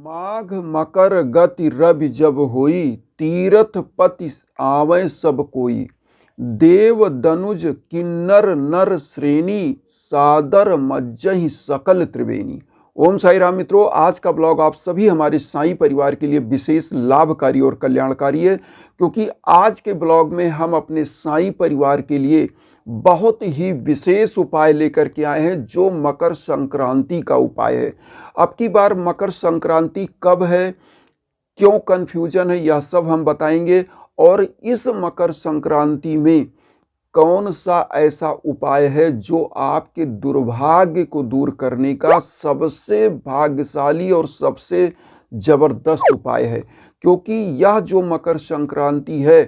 माघ मकर गति रवि जब होई, तीरथ पति आवे सब कोई। देव दनुज किन्नर नर श्रेणी, सादर मज्जहि सकल त्रिवेणी। ओम साई राम मित्रों, आज का ब्लॉग आप सभी हमारे साई परिवार के लिए विशेष लाभकारी और कल्याणकारी है, क्योंकि आज के ब्लॉग में हम अपने साई परिवार के लिए बहुत ही विशेष उपाय लेकर के आए हैं, जो मकर संक्रांति का उपाय है। अब की बार मकर संक्रांति कब है, क्यों कन्फ्यूजन है, यह सब हम बताएंगे। और इस मकर संक्रांति में कौन सा ऐसा उपाय है जो आपके दुर्भाग्य को दूर करने का सबसे भाग्यशाली और सबसे जबरदस्त उपाय है। क्योंकि यह जो मकर संक्रांति है,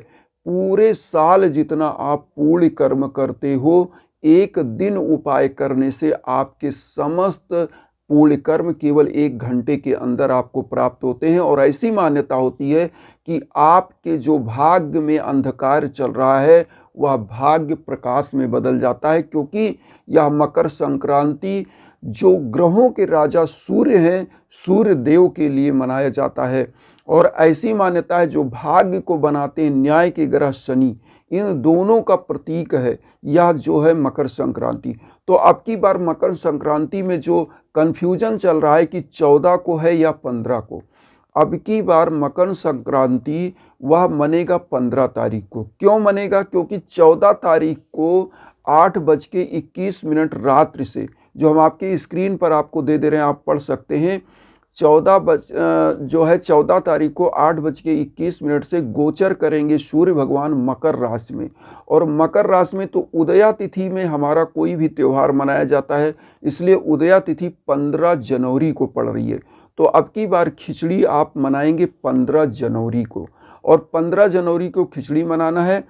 पूरे साल जितना आप पूर्ण कर्म करते हो, एक दिन उपाय करने से आपके समस्त पूर्ण कर्म केवल 1 घंटे के अंदर आपको प्राप्त होते हैं। और ऐसी मान्यता होती है कि आपके जो भाग्य में अंधकार चल रहा है, वह भाग्य प्रकाश में बदल जाता है। क्योंकि यह मकर संक्रांति जो ग्रहों के राजा सूर्य हैं, सूर्य देव के लिए मनाया जाता है। और ऐसी मान्यता है जो भाग्य को बनाते हैं न्याय के ग्रह शनि, इन दोनों का प्रतीक है यह जो है मकर संक्रांति। तो अब की बार मकर संक्रांति में जो कन्फ्यूजन चल रहा है कि 14 को है या 15 को, अब की बार मकर संक्रांति वह मनेगा 15 तारीख को। क्यों मनेगा? क्योंकि 14 तारीख को 8:21 रात्रि से, जो हम आपके स्क्रीन पर आपको दे रहे हैं, आप पढ़ सकते हैं, 14 तारीख को 8:21 से गोचर करेंगे सूर्य भगवान मकर राशि में। और मकर राशि में तो उदया तिथि में हमारा कोई भी त्यौहार मनाया जाता है, इसलिए उदया तिथि 15 जनवरी को पड़ रही है। तो अब की बार खिचड़ी आप मनाएंगे 15 जनवरी को, और 15 जनवरी को खिचड़ी मनाना है।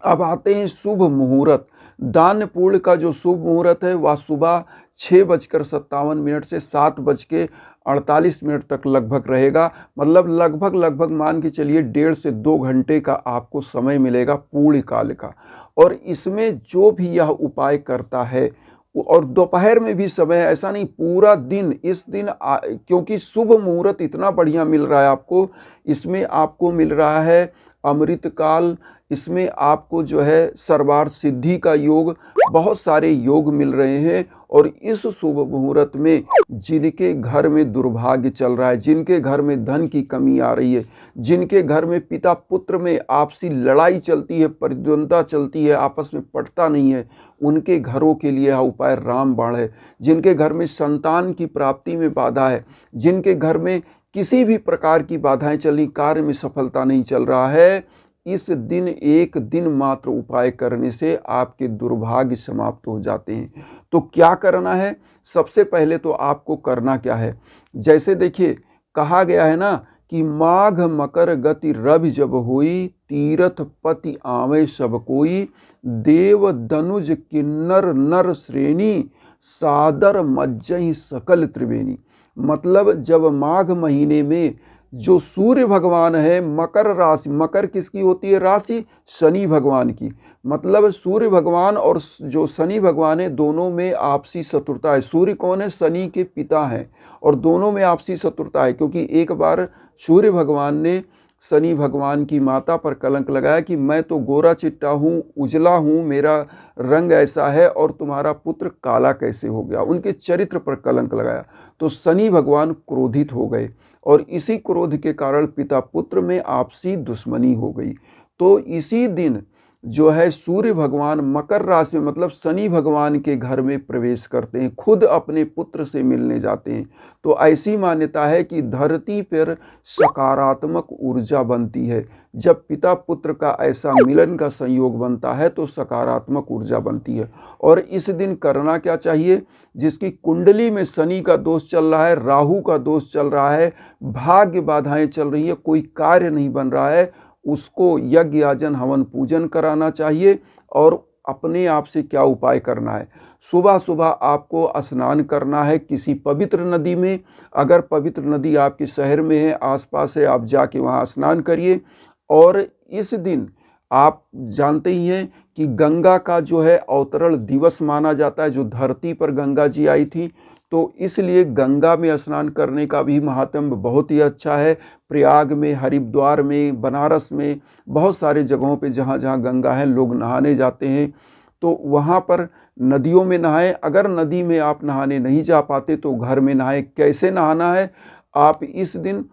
अब आते हैं शुभ मुहूर्त। दान पूर्ण का जो शुभ मुहूर्त है वह सुबह 6:57 से 7:48 तक लगभग रहेगा। मतलब लगभग मान के चलिए 1.5 से 2 घंटे का आपको समय मिलेगा पूर्ण काल का। और इसमें जो भी यह उपाय करता है, और दोपहर में भी समय है, ऐसा नहीं पूरा दिन, इस दिन क्योंकि शुभ मुहूर्त इतना बढ़िया मिल रहा है आपको, इसमें आपको मिल रहा है अमृत काल, इसमें आपको जो है सर्वार्थ सिद्धि का योग, बहुत सारे योग मिल रहे हैं। और इस शुभ मुहूर्त में जिनके घर में दुर्भाग्य चल रहा है, जिनके घर में धन की कमी आ रही है, जिनके घर में पिता पुत्र में आपसी लड़ाई चलती है, प्रतिद्वंद्विता चलती है, आपस में पटता नहीं है, उनके घरों के लिए यह उपाय रामबाण है। जिनके घर में संतान की प्राप्ति में बाधा है, जिनके घर में किसी भी प्रकार की बाधाएं चली, कार्य में सफलता नहीं चल रहा है, इस दिन एक दिन मात्र उपाय करने से आपके दुर्भाग्य समाप्त हो जाते हैं। तो क्या करना है? सबसे पहले तो आपको करना क्या है, जैसे देखिए कहा गया है ना कि माघ मकर गति रवि जब होई, तीरथ पति आवे सब कोई। देव दनुज किन्नर नर श्रेणी, सादर मज्जहि सकल त्रिवेणी। मतलब जब माघ महीने में जो सूर्य भगवान है, मकर राशि, मकर किसकी होती है राशि? शनि भगवान की। मतलब सूर्य भगवान और जो शनि भगवान है, दोनों में आपसी शत्रुता है। सूर्य कौन है? शनि के पिता हैं, और दोनों में आपसी शत्रुता है। क्योंकि एक बार सूर्य भगवान ने शनि भगवान की माता पर कलंक लगाया कि मैं तो गोरा चिट्टा हूँ, उजला हूँ, मेरा रंग ऐसा है, और तुम्हारा पुत्र काला कैसे हो गया। उनके चरित्र पर कलंक लगाया। तो शनि भगवान क्रोधित हो गए, और इसी क्रोध के कारण पिता पुत्र में आपसी दुश्मनी हो गई। तो इसी दिन जो है सूर्य भगवान मकर राशि में, मतलब शनि भगवान के घर में प्रवेश करते हैं, खुद अपने पुत्र से मिलने जाते हैं। तो ऐसी मान्यता है कि धरती पर सकारात्मक ऊर्जा बनती है। जब पिता पुत्र का ऐसा मिलन का संयोग बनता है तो सकारात्मक ऊर्जा बनती है। और इस दिन करना क्या चाहिए? जिसकी कुंडली में शनि का दोष चल रहा है, राहु का दोष चल रहा है, भाग्य बाधाएं चल रही है, कोई कार्य नहीं बन रहा है, उसको यज्ञ याजन हवन पूजन कराना चाहिए। और अपने आप से क्या उपाय करना है? सुबह सुबह आपको स्नान करना है किसी पवित्र नदी में। अगर पवित्र नदी आपके शहर में है, आसपास है, आप जाके वहाँ स्नान करिए। और इस दिन आप जानते ही हैं कि गंगा का जो है अवतरण दिवस माना जाता है, जो धरती पर गंगा जी आई थी। तो इसलिए गंगा में स्नान करने का भी महात्म्य बहुत ही अच्छा है। प्रयाग में, हरिद्वार में, बनारस में, बहुत सारे जगहों पे जहाँ जहाँ गंगा है लोग नहाने जाते हैं। तो वहाँ पर नदियों में नहाएं। अगर नदी में आप नहाने नहीं जा पाते तो घर में नहाएं। कैसे नहाना है? आप इस दिन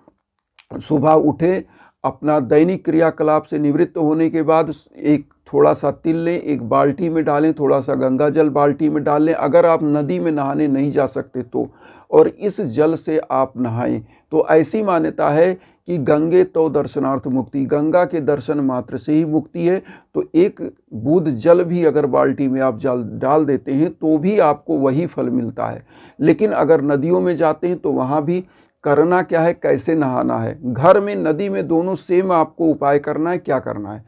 सुबह उठे, अपना दैनिक क्रियाकलाप से निवृत्त होने के बाद एक थोड़ा सा तिल लें, एक बाल्टी में डालें, थोड़ा सा गंगा जल बाल्टी में डाल लें, अगर आप नदी में नहाने नहीं जा सकते तो, और इस जल से आप नहाएं। तो ऐसी मान्यता है कि गंगे तो दर्शनार्थ मुक्ति, गंगा के दर्शन मात्र से ही मुक्ति है। तो एक बूंद जल भी अगर बाल्टी में आप जल डाल देते हैं तो भी आपको वही फल मिलता है। लेकिन अगर नदियों में जाते हैं तो वहाँ भी करना क्या है, कैसे नहाना है? घर में, नदी में, दोनों सेम आपको उपाय करना है। क्या करना है?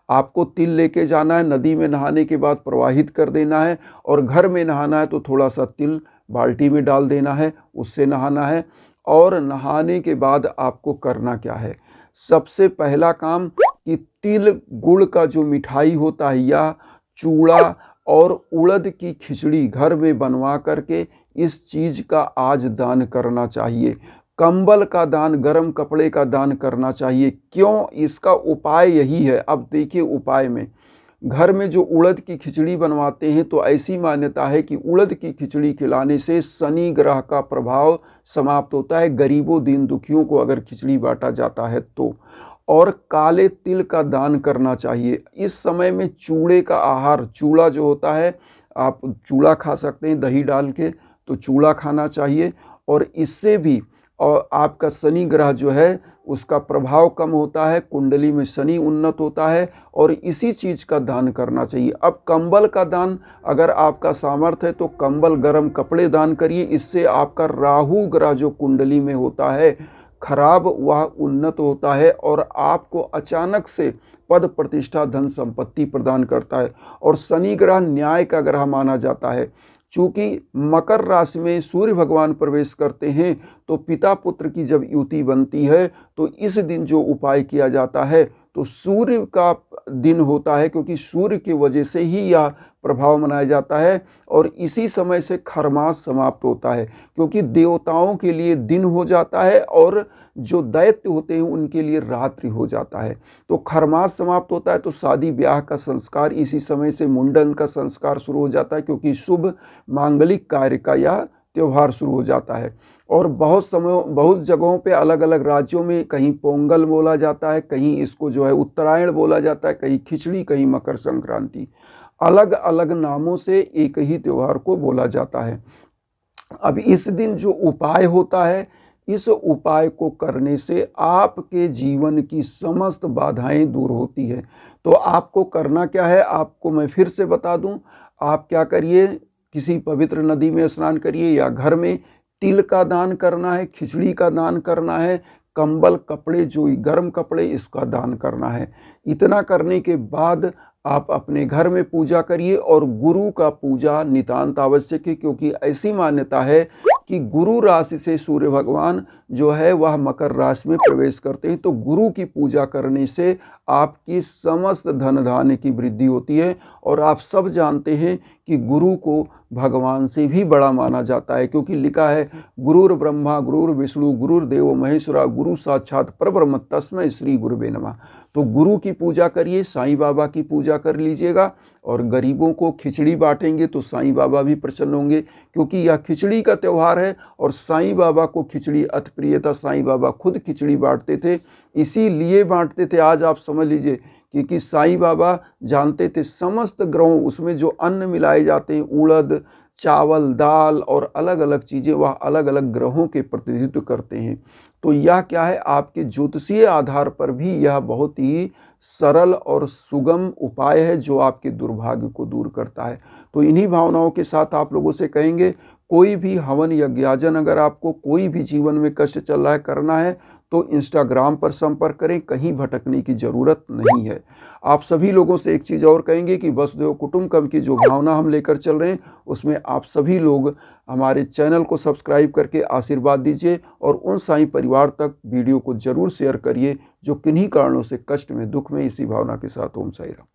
आपको तिल लेके जाना है, नदी में नहाने के बाद प्रवाहित कर देना है, और घर में नहाना है तो थोड़ा सा तिल बाल्टी में डाल देना है, उससे नहाना है। और नहाने के बाद आपको करना क्या है? सबसे पहला काम कि तिल गुड़ का जो मिठाई होता है या चूड़ा और उड़द की खिचड़ी घर में बनवा करके इस चीज़ का आज दान करना चाहिए। कंबल का दान, गर्म कपड़े का दान करना चाहिए। क्यों? इसका उपाय यही है। अब देखिए उपाय में, घर में जो उड़द की खिचड़ी बनवाते हैं तो ऐसी मान्यता है कि उड़द की खिचड़ी खिलाने से शनि ग्रह का प्रभाव समाप्त होता है, गरीबों दीन दुखियों को अगर खिचड़ी बांटा जाता है तो। और काले तिल का दान करना चाहिए। इस समय में चूड़े का आहार, चूड़ा जो होता है, आप चूड़ा खा सकते हैं दही डाल के, तो चूड़ा खाना चाहिए। और इससे भी और आपका शनि ग्रह जो है उसका प्रभाव कम होता है, कुंडली में शनि उन्नत होता है, और इसी चीज़ का दान करना चाहिए। अब कंबल का दान, अगर आपका सामर्थ्य है तो कंबल, गर्म कपड़े दान करिए। इससे आपका राहु ग्रह जो कुंडली में होता है खराब, वह उन्नत होता है और आपको अचानक से पद प्रतिष्ठा धन संपत्ति प्रदान करता है। और शनि ग्रह न्याय का ग्रह माना जाता है। चूँकि मकर राशि में सूर्य भगवान प्रवेश करते हैं तो पिता पुत्र की जब युति बनती है तो इस दिन जो उपाय किया जाता है तो सूर्य का दिन होता है, क्योंकि सूर्य की वजह से ही यह प्रभाव मनाया जाता है। और इसी समय से खरमास समाप्त होता है, क्योंकि देवताओं के लिए दिन हो जाता है और जो दैत्य होते हैं उनके लिए रात्रि हो जाता है। तो खरमास समाप्त होता है तो शादी ब्याह का संस्कार इसी समय से, मुंडन का संस्कार शुरू हो जाता है, क्योंकि शुभ मांगलिक कार्य का यह त्यौहार शुरू हो जाता है। और बहुत जगहों पे, अलग अलग राज्यों में कहीं पोंगल बोला जाता है, कहीं इसको जो है उत्तरायण बोला जाता है, कहीं खिचड़ी, कहीं मकर संक्रांति, अलग अलग नामों से एक ही त्यौहार को बोला जाता है। अब इस दिन जो उपाय होता है, इस उपाय को करने से आपके जीवन की समस्त बाधाएं दूर होती है। तो आपको करना क्या है, आपको मैं फिर से बता दूं। आप क्या करिए, किसी पवित्र नदी में स्नान करिए या घर में तिल का दान करना है, खिचड़ी का दान करना है, कंबल, कपड़े, जो गर्म कपड़े, इसका दान करना है। इतना करने के बाद आप अपने घर में पूजा करिए। और गुरु का पूजा नितांत आवश्यक है, क्योंकि ऐसी मान्यता है कि गुरु राशि से सूर्य भगवान जो है वह मकर राशि में प्रवेश करते हैं। तो गुरु की पूजा करने से आपकी समस्त धन धान्य की वृद्धि होती है। और आप सब जानते हैं कि गुरु को भगवान से भी बड़ा माना जाता है, क्योंकि लिखा है गुरुर ब्रह्मा गुरुर विष्णु गुरुर्देव महेश्वरा गुरु साक्षात परब्रह्म तस्मै श्री गुरुवे नमः। तो गुरु की पूजा करिए, साईं बाबा की पूजा कर लीजिएगा। और गरीबों को खिचड़ी बांटेंगे तो साईं बाबा भी प्रसन्न होंगे, क्योंकि यह खिचड़ी का त्यौहार है और साईं बाबा को खिचड़ी अति प्रिय था। साईं बाबा खुद खिचड़ी बांटते थे, इसीलिए बांटते थे। आज आप समझ लीजिए कि साईं बाबा जानते थे समस्त ग्रहों, उसमें जो अन्न मिलाए जाते हैं, उड़द, चावल, दाल और अलग अलग चीज़ें, वह अलग अलग ग्रहों के प्रतिनिधित्व करते हैं। तो यह क्या है, आपके ज्योतिषीय आधार पर भी यह बहुत ही सरल और सुगम उपाय है जो आपके दुर्भाग्य को दूर करता है। तो इन्हीं भावनाओं के साथ आप लोगों से कहेंगे, कोई भी हवन यज्ञाजन अगर आपको कोई भी जीवन में कष्ट चल रहा है, करना है तो इंस्टाग्राम पर संपर्क करें, कहीं भटकने की ज़रूरत नहीं है। आप सभी लोगों से एक चीज़ और कहेंगे कि वसुधैव कुटुंबकम की जो भावना हम लेकर चल रहे हैं उसमें आप सभी लोग हमारे चैनल को सब्सक्राइब करके आशीर्वाद दीजिए और उन साईं परिवार तक वीडियो को ज़रूर शेयर करिए जो किन्हीं कारणों से कष्ट में, दुख में। इसी भावना के साथ ओम साईं राम।